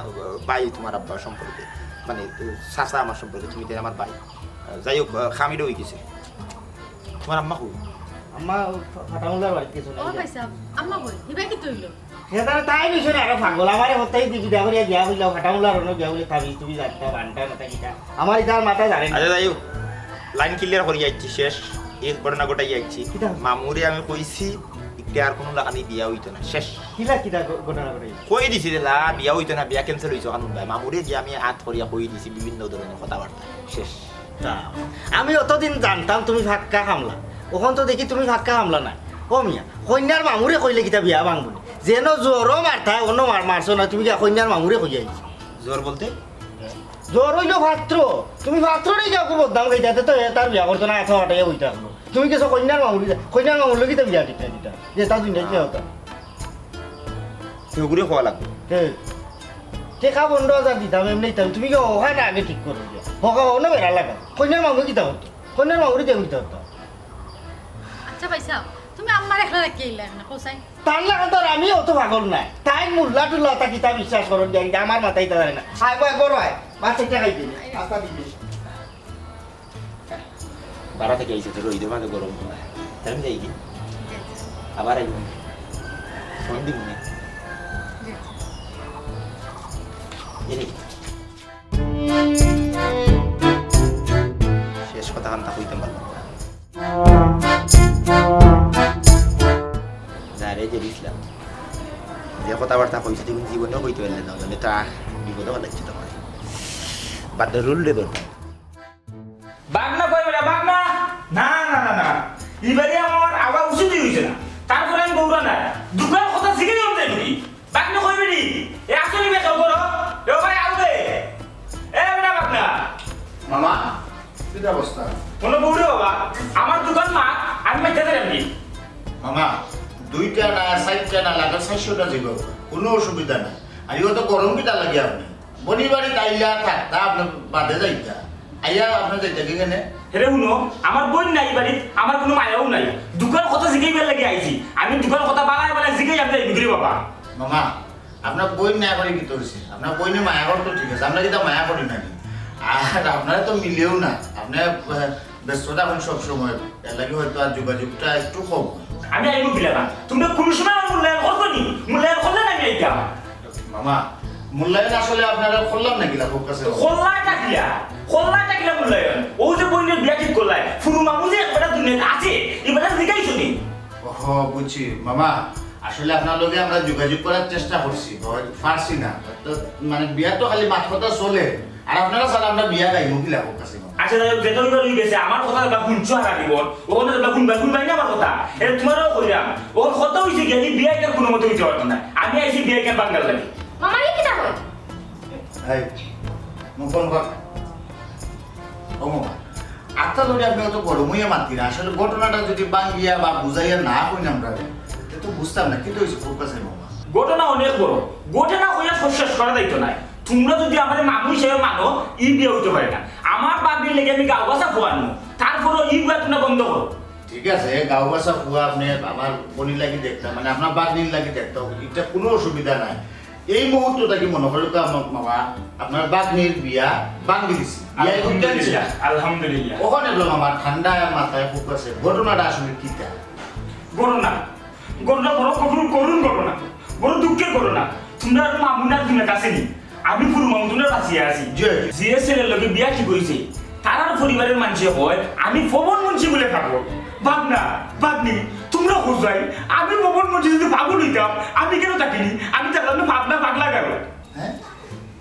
Speaker 5: ভাই তোমার আব্বার সম্পর্কে মানে চাচা আমার সম্পর্কে তুমি তো আমার ভাই যাই হোক খামিরও হয়ে গেছে তোমার আম্মা কই
Speaker 3: আম্মা ফাটামুলার বাড়িতে চলে
Speaker 8: ও ভাই সাহেব আম্মা কই হিবা কি তৈল
Speaker 3: সেটা তাই নিছনে আরো পাগল আমারে হতেই দিবি বিয়া করিয়া গিয়া হইলাও ফাটামুলার অন্য গিয়া বলে থাবি তুমি জানতা বানটা মাথা কিটা আমার ইতার মাথা জানে না
Speaker 5: আচ্ছা যাই হোক লাইন ক্লিয়ার করিয়া যাচ্ছি শেষ এই ঘটনা ঘটাই যাচ্ছি
Speaker 3: কিটা?
Speaker 5: মামুরে আমি কইছি একটু আর কোনো লাগানি বিয়া হইতো না শেষ
Speaker 3: কিলা কিটা ঘটনা করে
Speaker 5: কই দিছি যে লা বিয়া হইতো না বিয়া ক্যান্সেল হইছো কারণ ভাই মামুরে যে আমি আত করিয়া কই দিছি বিভিন্ন ধরনের কথাবার্তা শেষ
Speaker 3: আমি অতদিন জানতাম তুমি ফাক্কা হামলা ওখান তো দেখি তুমি ফাক্কা হামলা না ও মিয়া কন্যার মামুরে কইলে কিতা বিয়া ভাঙবনি যেন জ্বরও মারতা অন্য মারছো না তুমি কি কন্যার মামুরে কই আইছি
Speaker 5: জ্বর বলতে
Speaker 3: জ্বর হইলো ভাত্র তুমি ভাত্র নেই কাউকে বদনাম খাইতে তো তার বিয়া করতো না এত হটাইয়া হইতে আসলো তুমি কিছু কন্যার মামুর লোক কিতা বিয়া দিতে দিতা যে তা দুনিয়া কি হতা
Speaker 5: সেগুলো খাওয়া লাগবে
Speaker 3: টেকা 15,000 দিতাম এমনি দিতাম তুমি কি ওখানে আগে ঠিক করে দিয়া হকা অন্য বেড়া লাগা কন্যার মামুর কিতা হতো কন্যার মামুরি দিয়ে হইতে হতো
Speaker 8: আচ্ছা ভাই সাহেব তুমি আম্মার একলা রাখি আইলা না কোসাই
Speaker 3: তার লাগা তো আমি অত পাগল নাই তাই মুল্লা টুল্লা তা কিতা বিশ্বাস করো দেখ আমার মাথায় তা জানে না আয় বয় বড় আয় বাচ্চা খাই দিবি আস্তা দিবি
Speaker 5: বারা থেকে আইছে তো রইদের মাঝে গরম তাই আমি যাই কি আবার আইব ফোন দিব না শেষ কথা কান্তা কইতে পারলাম যারে যে ইসলাম যে কথাবার্তা কইছে তুমি জীবনেও কইতে পারলে না মানে তা বিপদে পালাচ্ছি তোমার বাদ রুল রে দরকার
Speaker 7: বাগনা কই বেটা বাগনা না না না না ইবারে আমার আগা উচিত হইছে না তারপরে আমি বউরা না দুকান কথা শিখে যাম তাই তুমি বাগনা কই বেটি এ আসলে বে কল করো এ ভাই আউবে এ বেটা বাগনা
Speaker 1: মামা কি অবস্থা
Speaker 7: কোন বউরে বাবা আমার দোকান মা আমি মাইতে দেব নি
Speaker 1: মামা 2টা না 4টা না লাগা 600টা দিব কোনো অসুবিধা নাই আর ইও তো গরম কিটা লাগে আপনি বনি বাড়ি তাইলা থাকতা আপনি বাদে যাইতা আইয়া আপনি যাইতা কি কেনে
Speaker 7: হেরে শুনো আমার বোন নাই বাড়িত আমার কোনো মায়াও নাই দোকান কথা শিখাইবার লাগি আইছি আমি দোকান কথা বালাই বালাই শিখাই যাম তাই বিক্রি বাবা
Speaker 1: মামা আপনার বই মায়া করে কি করছে আপনার বইনে মায়া কর তো ঠিক আছে আমরা কিটা মায়া করি না আর আপনারা তো মিলেও না আপনার ব্যস্ততা এখন সবসময় এর লাগে হয়তো আর যোগাযোগটা একটু কম
Speaker 7: আমি আইব বিলা না তুমি কোন সময় আমার মূল্যায়ন করছো নি মূল্যায়ন করলে না আমি আইতাম
Speaker 1: মামা মূল্যায়ন আসলে আপনারা করলাম নাকি লাভর কাছে
Speaker 7: খোল্লা টাকিলা মূল্যায়ন ও যে বইনের বিয়া ঠিক করলাই ফুরু মামু যে একটা দুনিয়াতে আছে এবারে জিগাইছো নি
Speaker 1: ওহ বুঝছি মামা আসলে আপনার লগে আমরা যোগাযোগ করার চেষ্টা করছি পারছি না তো মানে বিয়া তো খালি মাথা চলে আর আপনারা স্যার আমরা বিয়া গাইব কি লাভর কাছে
Speaker 7: আচ্ছা যাই হোক যেটা হয়ে গেছে আমার কথা বা শুনছো হারা দিব ওখানে বা শুনবাই না আমার কথা এটা তোমারও কইরাম ওর কথা হইছে কি আমি বিয়া কেন কোনো মতে হইতে পারতো না আমি আইছি বিয়া কেন বাঙ্গাল লাগি
Speaker 8: মামা কি কিটা হয়
Speaker 1: এই মুখন কর ও মামা আত্মা ধরে আপনি অত গরম হইয়া মাতি না আসলে ঘটনাটা যদি বাঙ্গিয়া বা বুঝাইয়া না কই আমরা তো বুঝতাম না কিন্তু হইছে খুব কাছে মামা
Speaker 7: ঘটনা অনেক বড় ঘটনা হইয়া শেষ করা যাইতো না তোমরা যদি আমাদের মামু হিসেবে মানো ই বিয়ে হইতে পারে না আমার বাবির লেগে আমি গাও বাসা খোয়ানো তারপরও ই বিয়ে বন্ধ করো
Speaker 1: ঠিক আছে গাঁও বাসা খুয়া আপনি আমার বনি লাগি দেখতাম মানে আপনার বাগনির লাগি দেখতাম এটা কোনো অসুবিধা নাই এই মুহূর্তটা কি মনে করো আমার মামা আপনার বাগনির বিয়া বাঙ্গি দিছি
Speaker 7: আলহামদুলিল্লাহ
Speaker 1: ওখানে বললাম আমার ঠান্ডা মাথায় খুব আছে ঘটনাটা আসলে কিটা
Speaker 7: ঘটনা ঘটনা বড় করুন ঘটনা বড় দুঃখের ঘটনা তোমরা মামুনার দিনে কাছেনি আমি পুরো মামুনের বাঁচিয়ে আছি যে ছেলের লোকে বিয়া ঠিক হয়েছে তারার পরিবারের মানুষে হয় আমি পবন মুন্সি বলে থাকবো ভাবনি তোমরা খুঁজাই আমি পবন মুন্সি যদি পাগল হইতাম আমি কেন থাকিনি আমি থাকলাম না ভাবনা পাগলা গেল
Speaker 1: হ্যাঁ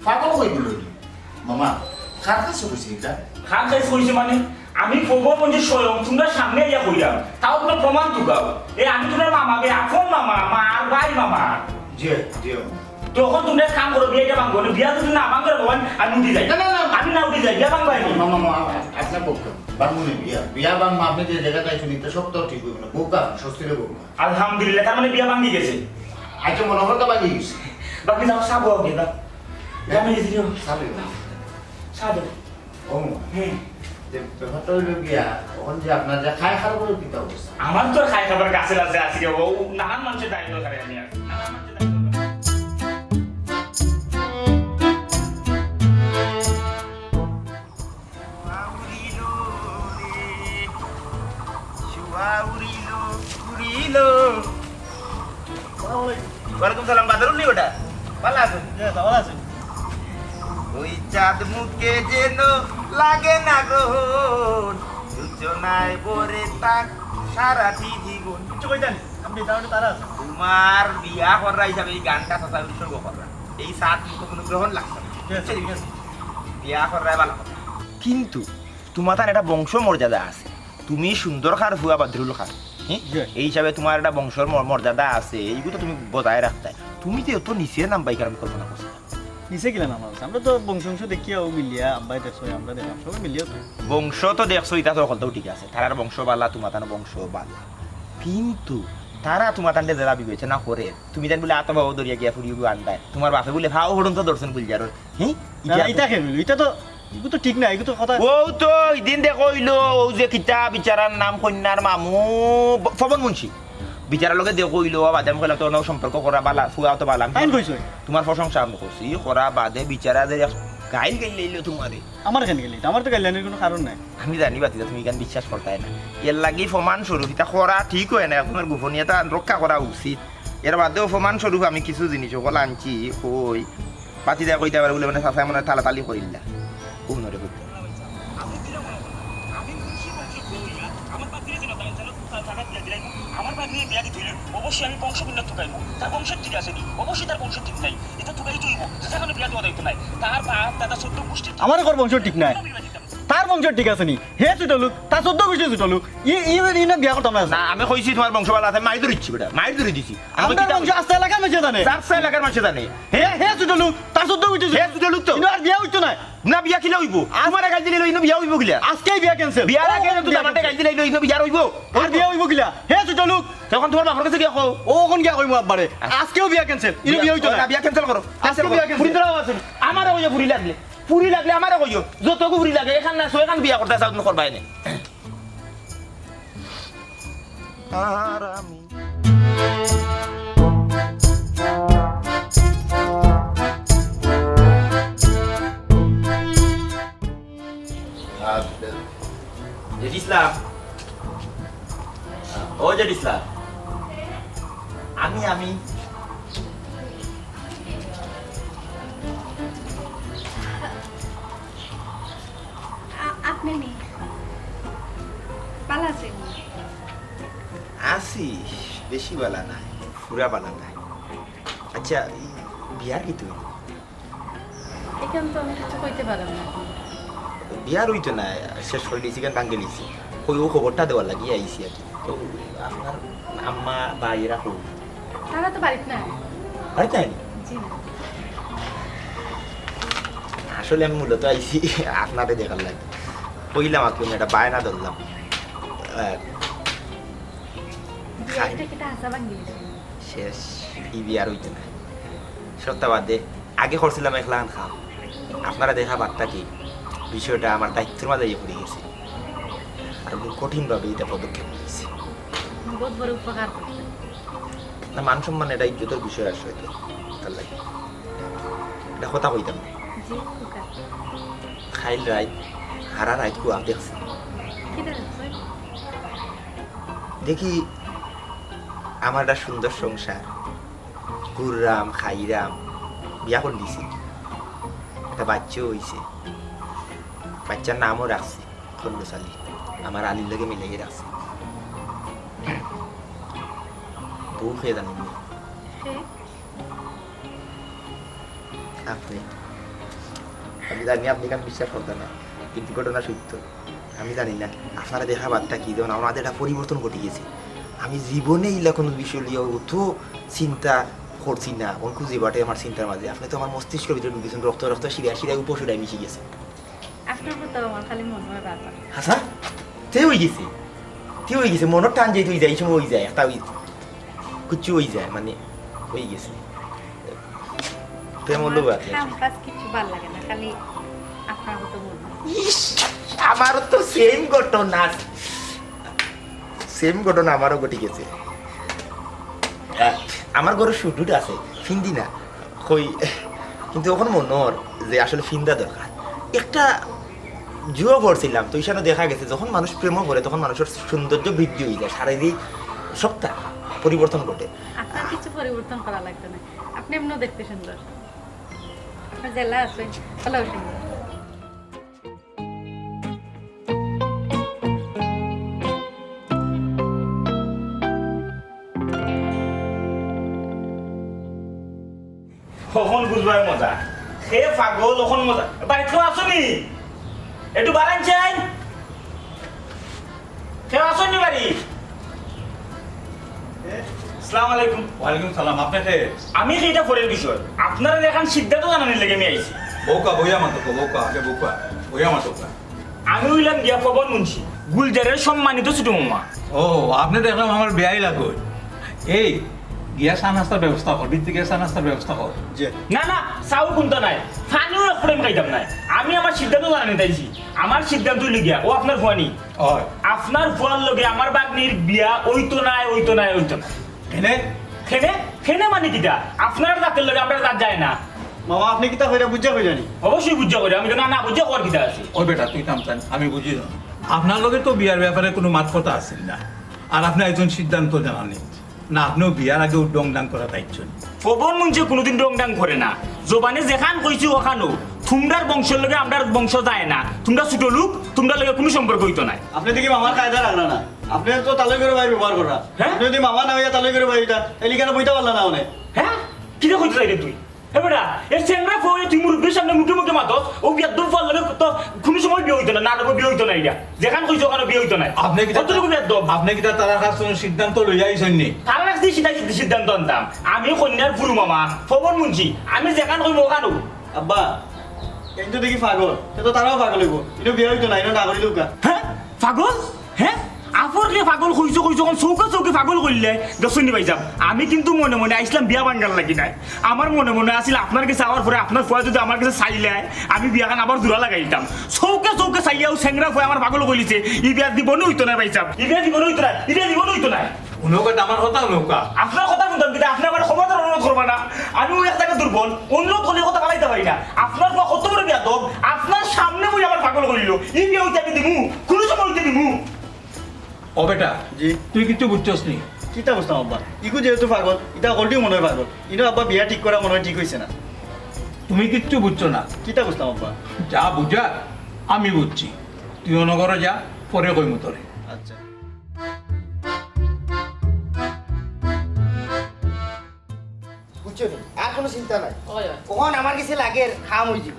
Speaker 1: পাগল হয়ে গেল মামা কার কাছে কইছে এটা
Speaker 7: খান খাইছে হয়েছে মানে আমি পবন মুন্সি স্বয়ং তোমরা সামনে ইয়া হইলাম তাও তোমরা প্রমাণ টুকাও আমি তোমার মামাকে আপন মামা মার ভাই মামা
Speaker 1: জি
Speaker 7: তখন তোমরা কাম করো বিয়েটা ভাঙবো বিয়া যদি না ভাঙ করে ভগবান আমি উঠি যাই আমি না উঠি যাই বিয়া ভাঙবো
Speaker 1: মামা আপনার পক্ষ বাঙুনি বিয়া বাং আপনি যে জায়গাটা শুনিতে সব তো ঠিক হইবে না বোকা সস্তিরে বোকা
Speaker 7: আলহামদুলিল্লাহ তার মানে বিয়া ভাঙি গেছে
Speaker 1: আচ্ছা মনে হয় বাঙি গেছে
Speaker 7: বাকি যাও সাবো আগে দাও আমি যেতে দিও
Speaker 1: সাবে
Speaker 7: সাবো
Speaker 1: ও
Speaker 7: হুম
Speaker 1: ব্যাপারটা হইলো গিয়া তখন যে আপনার যে খাই খার করে দিতে অবস্থা
Speaker 7: আমার তো খাই খাবার গাছে আছে আজকে ও নানান মানুষের দায়িত্ব করে আমি আর নানান মানুষের দায়িত্ব করে।
Speaker 5: ওয়ালাইকুম সালাম বাদরুল নি ওটা ভালো আছেন ভালো আছেন ওই চাঁদ মুখে যেন লাগে না গ্রহণ সূচনায় বরে তাক সারাটি জীবন কিছু কইতেন আপনি তাহলে তারা আছেন তোমার বিয়া করা হিসাবে এই গানটা কথা উৎসর্গ করা এই চাঁদ মুখে কোনো গ্রহণ লাগছে না বিয়া করাই ভালো কথা কিন্তু তোমার তার একটা বংশ মর্যাদা আছে তুমি সুন্দর খার ভুয়া বাদরুল খার এই হিসাবে তোমার একটা বংশর মর্যাদা আছে এইগুলো তুমি বজায় রাখতে তুমি তো এত নিচে নামবাই কারণ কল্পনা করছো
Speaker 9: নিচে গেলে নাম আছে আমরা তো বংশ দেখিয়াও মিলিয়া আব্বাই দেখছো আমরা দেখলাম সবাই মিলিয়া তো
Speaker 5: বংশ তো দেখছো এটা তো সকলটাও ঠিক আছে তারার বংশ বালা তোমার তার বংশ বালা কিন্তু তারা তোমার তান্ডে যারা বিবেচনা করে তুমি জান বলে আত্মভাব দরিয়া গিয়া ফুরিয়ে আনবাই তোমার বাপে বলে ভাও হরণ তো দর্শন বলি যার হ্যাঁ
Speaker 9: এটা কে বলি এটা তো এগুলো তো ঠিক না এগুলো তো কথা
Speaker 5: ও তো দিন দে কইলো ও যে কিতা বিচারার নাম কন্যার মামু ফবন মুন্সি বিচারার লগে দে কইলো বাদাম কইলাম তো সম্পর্ক করা বালা ফুয়া তো বালা
Speaker 9: আইন কইছো
Speaker 5: তোমার প্রশংসা আমি করছি করা বাদে বিচারা যে গাইল গাইল লইলো তোমারে
Speaker 9: আমার কেন গেলি আমার তো গাইলানের কোনো কারণ নাই
Speaker 5: আমি জানি বাতিদা তুমি কেন বিশ্বাস করতাই না এর লাগি প্রমাণ স্বরূপ এটা করা ঠিক হয় না তোমার গোপনীয়তা রক্ষা করা উচিত এর বাদেও প্রমাণ স্বরূপ আমি কিছু জিনিস সকল আনছি কই বাতিদা কইতে পারে বলে মানে চাষা মনে তালাতালি করিলা কোনরে কইতে
Speaker 7: আমার বাড়ি বিয়া দিতে অবশ্যই আমি বংশ বিন্যাস ঠুকাইবো তার বংশ ঠিক আছে নি অবশ্যই তার বংশ ঠিক নাই এটা ঠুকাই তুইব সেখানে বিয়া দেওয়া দায়িত্ব নাই তার বাপ দাদা 14 গোষ্ঠী
Speaker 9: আমার ঘর বংশ ঠিক নাই তার বংশ ঠিক আছে নি হে ছুটলুক তার 14 গোষ্ঠী ছুটলুক ই না বিয়া করতাম
Speaker 5: না আমি কইছি তোমার বংশবালা আছে মাই ধরিচ্ছি বেটা মাই ধরে দিছি আমি
Speaker 9: আমার বংশ আস্তে এলাকার মেছে জানে
Speaker 5: চারশো এলাকার মানুষ জানে
Speaker 9: হে ছুটলুক তার 14 গোষ্ঠী
Speaker 5: হে ছুটলুক তো
Speaker 9: আর বিয়া হইতো না
Speaker 5: না বিয়া কিলা হইব আমার গাল দিলে ইনো বিয়া হইব কিলা
Speaker 9: আজকেই বিয়া ক্যান্সেল
Speaker 5: বিয়ার আগে তুই আমাতে গাল দিলে ইনো বিয়া হইব
Speaker 9: আর বিয়া হইব কিলা হে ছুটলুক
Speaker 5: তখন তোমার বাপের কাছে গিয়া কও
Speaker 9: ও কোন গিয়া কইমু আব্বারে আজকেও বিয়া ক্যান্সেল ইনো বিয়া হইতো না
Speaker 5: বিয়া ক্যান্সেল করো
Speaker 9: আজকে বিয়া cancel।
Speaker 5: ফুরি ধরাও আছে আমারে কইও ফুরি লাগলে আমারে কইও যতগু ফুরি লাগে এখান না ছয়খান বিয়া করতে চাও তুমি করবাই না আর আমি ইসলাম ও যে ইসলাম আমি
Speaker 8: আপনি নেই ভালো আছেন
Speaker 5: আসি বেশি বালা নাই পুরা বালা নাই আচ্ছা বিয়ার কি তুমি
Speaker 8: এখানে তো আমি কিছু কইতে পারলাম না
Speaker 5: বিয়ার হইতো না শেষ করে দিয়েছি কেন টাঙ্গে নিয়েছি ওই ও খবরটা দেওয়ার লাগিয়ে আইসি আর কি তো আপনার আম্মা বা এরা কই
Speaker 8: তারা তো বাড়িতে না
Speaker 5: বাড়িতে আইনি
Speaker 8: জি না
Speaker 5: আসলে আমি মূলত আইসি আপনাদের দেখার লাগে কইলাম আর কি আমি একটা বায়না ধরলাম
Speaker 8: বিয়েটা কেটে হাসা ভাঙ্গি
Speaker 5: শেষ ই বিয়ার হইতো না সপ্তাহবাদে আগে করছিলাম একলান খাম আপনারা দেখা বার্তা কি বিষয়টা আমার দায়িত্বের মাঝে পড়ে গেছে আর খুব কঠিনভাবে এটা পদক্ষেপ নিয়েছি
Speaker 8: বহুত বড় উপকার করছেন
Speaker 5: না মান সম্মান এটা ইজ্জতের বিষয় আসে হয়তো তার লাগে এটা কথা কইতাম না
Speaker 8: জি উপকার
Speaker 5: খাইল রাইত হারা রাইত কুয়া দেখছি
Speaker 8: কি দেখছেন
Speaker 5: দেখি আমার একটা সুন্দর সংসার ঘুররাম খাইরাম বিয়া করে দিছি একটা বাচ্চাও হয়েছে বাচ্চার নামও রাখছি খন্ডশালী আমার আলীর লগে মিলিয়ে রাখছি বউ খেয়ে জানি আপনি আমি জানি আপনি কেন বিশ্বাস করতেন না কিন্তু ঘটনা সত্য আমি জানি না আপনারা দেখা বার্তা কি যেমন আমাদের একটা পরিবর্তন ঘটে গেছে আমি জীবনে ইলা কোনো বিষয় লিয়ে অত চিন্তা করছি না অঙ্ক যে বাটে আমার চিন্তার মাঝে আপনি তো আমার মস্তিষ্কের ভিতরে ঢুকেছেন রক্ত রক্ত শিরায় শিরায় উপসুরায় মিশে গেছে
Speaker 8: আপনার কথা আমার খালি মনে হয় বারবার
Speaker 5: হাসা তে হয়ে গেছে মনের টান যেই তুই যাই সময় হয়ে যায় একটা ওই কুচু হয়ে যায় মানে হয়ে গেছে প্রেম হলো
Speaker 8: কাজ কিছু ভালো লাগে না খালি আপনার কথা মনে হয়
Speaker 5: আমারও তো সেম ঘটনা আমারও ঘটে গেছে। আমার ঘরে শুটুট আছে ফিন্দি না কই, কিন্তু এখন মনে হর যে আসলে ফিন্দা দরকার। একটা জুয়ো পড়ছিলাম তো ইসানো দেখা গেছে যখন মানুষ প্রেম করে তখন মানুষের সৌন্দর্য বৃদ্ধি হয়ে যায়, শারীরিক সবটা পরিবর্তন ঘটে।
Speaker 8: আপনার কিছু পরিবর্তন করা লাগবে না, আপনি এমনিও দেখতে সুন্দর, আপনার জেলা আছে ভালো সুন্দর।
Speaker 7: কখন বুঝবার মজা, সে পাগল কখন মজা। বাড়িতে আসুনি, একটু বাড়ান চাই, কেউ আসুনি বাড়ি। আসসালামু আলাইকুম।
Speaker 2: ওয়ালাইকুম সালাম। আপনাকে
Speaker 7: আমি সেইটা ফোনের বিষয় আপনারা এখন সিদ্ধান্ত জানানোর লেগে আমি আইছি।
Speaker 2: বউকা বইয়া মাতক, বউকা আগে বউকা বইয়া মাতকা।
Speaker 7: আমি হইলাম গিয়া পবন মুন্সি, গুলজারের সম্মানিত ছোট মামা।
Speaker 2: ও আপনি দেখলাম আমার বেয়াই লাগো। এই গিয়া চা নাস্তার ব্যবস্থা কর, দিক থেকে চা নাস্তার ব্যবস্থা কর।
Speaker 9: যে
Speaker 7: না না, চাউল কোনটা নাই, পানিও এক ফ্রেম খাইতাম নাই। আমি আমার সিদ্ধান্ত জানানি তাইছি। আমার সিদ্ধান্ত হইল গিয়া ও আপনার ফুয়ানি,
Speaker 2: হয়
Speaker 7: আপনার ফুয়ার লগে আমার বাগনির বিয়া ওইতো নাই।
Speaker 2: এনে
Speaker 7: খেনে খেনে মানে কিটা, আপনার জাতের লগে আপনার জাত যায় না।
Speaker 9: মামা আপনি কিতা কইরা বুঝা কই জানি?
Speaker 7: অবশ্যই বুঝা করে, আমি তো না বুঝা কর কিটা আছে।
Speaker 2: ও বেটা তুই থামতান, আমি বুঝি না। আপনার লগে তো বিয়ার ব্যাপারে কোনো মাত কথা আসেন না, আর আপনি একজন সিদ্ধান্ত জানানি না, আপনিও বিয়ার আগে ডং ডাং করা দায়িত্ব।
Speaker 7: পবন মুঞ্চে কোনোদিন ডং ডাং করে না, জবানে যেখান কইছি ওখানো। তোমরার বংশের লগে আমরার বংশ যায় না, তোমরা ছোট লোক, তোমরা লগে কোনো সম্পর্ক হইতো না।
Speaker 9: আপনি দেখি মামার কায়দা রাখলা না, আপনি তো তালই করে ভাই ব্যবহার করা।
Speaker 7: হ্যাঁ?
Speaker 9: আপনি যদি মামা না হইয়া তালই করে ভাই এটা এলি কেন বইতা পারলা না অনেক?
Speaker 7: হ্যাঁ কিটা কইতে চাইলে তুই? এবারা এর চেংরা ফোনে তুই মুরব্বীর সামনে মুখে মুখে মাতস, ও বিয়া দূর ফল লগে তো কোনো সময় বিয়ে হইতো না, না বিয়ে হইতো না। এটা যেখান কইছো ওখানে বিয়ে হইতো না।
Speaker 2: আপনি কি
Speaker 7: কতটুকু বিয়া দব?
Speaker 2: আপনি কি তার কাছে সিদ্ধান্ত লইয়া আইছেন নি?
Speaker 7: কারণ আজকে সিদ্ধান্ত আনতাম আমি কন্যার ফুরু মামা পবন মুন্সি, আমি যেখান কইব ওখানো।
Speaker 9: আব্বা কিন্তু দেখি পাগল, সে তো তারাও পাগল হইব, এটা বিয়ে হইতো না, এটা না করিলেও কা।
Speaker 7: হ্যাঁ পাগল, হ্যাঁ আপরকে পাগল কইছো যখন চৌকে পাগল করলে দশনি ভাই যাব। আমি কিন্তু মনে মনে আইসলাম বিয়া বাঙ্গার লাগি নাই। আমার মনে মনে আসলে আপনার কাছে আওয়ার পরে আপনার ফুয়া যদি আমার কাছে চাইলে আমি বিয়াখান আবার দূরা লাগাইতাম। চৌকে চাইয়াও চেংরা ফুয়া আমার পাগল কইলিছে, ই বিয়া দিবনই হইতো না ভাই যাব, ই বিয়া দিবনই হইতো না, ই বিয়া দিবনই হইতো না।
Speaker 2: উনকা আমার কথা উনকা
Speaker 7: আপনার কথা শুনতাম কিন্তু আপনি আমার ক্ষমতার অনুরোধ করবা না। আমি ওই একটা দুর্বল, অনুরোধ হলে কথা বাড়াইতে পারি না। আপনার কত বড় বিয়া দব, আপনার সামনে বই আমার পাগল করিল, ই বিয়া হইতে আমি দিমু, কোনো সময় হইতে দিমু।
Speaker 2: ও বেটা
Speaker 9: জি
Speaker 2: তুই কিছু বুঝছস নি?
Speaker 9: কিতা বুঝতাম আব্বা, ইকু যেহেতু পাগল, এটা অলরেডি মনে হয় পাগল, কিন্তু আব্বা বিয়া ঠিক করা মনে হয় ঠিক হয়েছে না।
Speaker 2: তুমি কিচ্ছু বুঝছো না।
Speaker 9: কিতা বুঝতাম আব্বা?
Speaker 2: যা বুঝা আমি বুঝছি, তুই অনগরে যা, পরে কইমু তোরে।
Speaker 9: আচ্ছা
Speaker 3: বুঝছো নি? আর কোনো চিন্তা নাই।
Speaker 4: হয় হয়।
Speaker 3: কখন আমার কাছে লাগে খাম হয়ে যাব,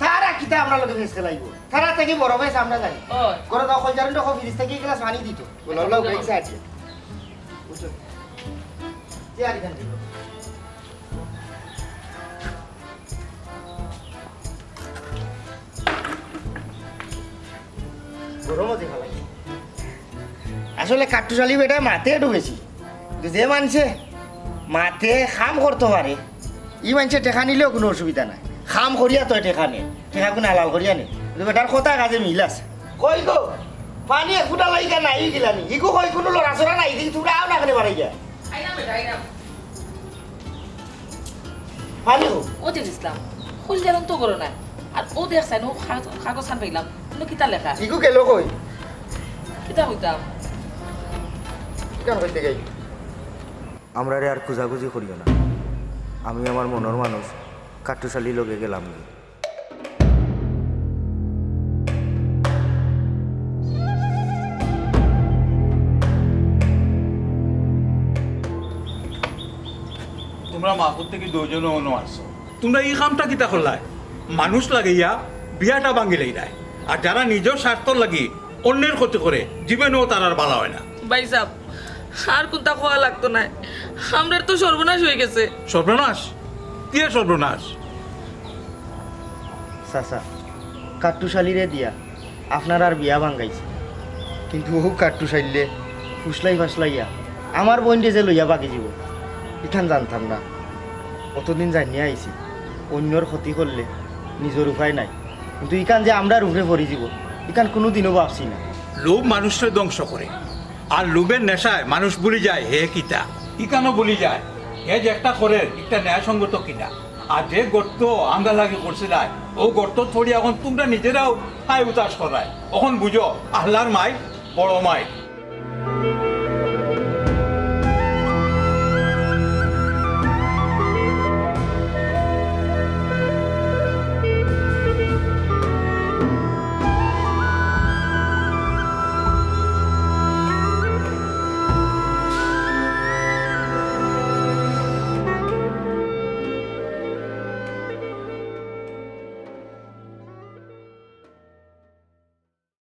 Speaker 3: তারা কিতা আমরা লোকে ফেসতে লাগবো, তারা থেকে বড় ফেস আমরা জানি।
Speaker 4: হয়।
Speaker 3: করে দাও কলজারেন তো ফিরিজ থেকে গ্লাস পানি দিত, বলো লোক দেখছে আছে। বুঝছো? যে আর এখান থেকে গরমও দেখা লাগে। আসলে কাট্টুশালি বেটা মাতে ঢুকেছি, যে মানছে মাতে খাম করতে পারে ই মানছে টেকা নিলেও কোনো অসুবিধা নাই। খাম করিয়া তই টেকা নে, টেকা কোনো হালাল করিয়া নে, বেটার কথা কাজে মিল আছে। কই গো পানি এফুটা লাগিয়া নাই গিলানি, ইগো কই কোনো লড়াচড়া নাই, দিকে তোমরা আও না কেন বাড়াই গিয়া
Speaker 4: আইনা বেটা আইনা।
Speaker 3: পানি গো
Speaker 4: ও যে ইসলাম ফুল যেন তো করো না। আর ও দেখছেন ও কাগজ ছান পাইলাম, কিন্তু কিতা লেখা,
Speaker 3: ইগো গেল কই
Speaker 4: কিতা হইতাম।
Speaker 3: কেন কইতে গাই
Speaker 10: আমরা রে আর খুঁজাখুঁজি করিও না, আমি আমার মনের মানুষ কাট্টুশালী লোকে গেলাম।
Speaker 2: তোমরা মাকুর থেকে দুজনে অন্য আসছো, তোমরা এই কামটা কিতা করলাই? মানুষ লাগাইয়া বিয়াটা ভাঙিলেই নাই, আর যারা নিজের স্বার্থ লাগি অন্যের ক্ষতি করে জীবনেও তার আর ভালো হয় না।
Speaker 4: ভাই সাহেব আর কোনটা খাওয়া লাগতো না, আমরার তো সর্বনাশ হয়ে গেছে।
Speaker 2: সর্বনাশ? কি সর্বনাশ?
Speaker 3: চাচা কাট্টুশালিরে দিয়া আপনার আর বিয়া ভাঙ্গাইছে, কিন্তু ও কাট্টুশাইলে ফুসলাই ফাসলাইয়া আমার বোনকে যে লইয়া বাকি যাব এখান জানতাম না। অতদিন জানিয়ে আইছি অন্যর ক্ষতি করলে নিজের উপায় নাই, কিন্তু ইখান যে আমরার উপরে পড়ি যাব
Speaker 9: এখান কোনো দিনও ভাবছি না।
Speaker 2: লোভ মানুষের ধ্বংস করে, আর লোভের নেশায় মানুষ ভুলি যায় হে কিতা, ই কেন ভুলি যায় হে যে একটা করে একটা ন্যায়সঙ্গত কিনা। আর যে গর্ত আমরা লাগে করছে নাই, ও গর্ত থরি এখন তোমরা নিজেরাও হাই উতাস করায়, এখন বুঝো আল্লাহর মাই বড় মাই।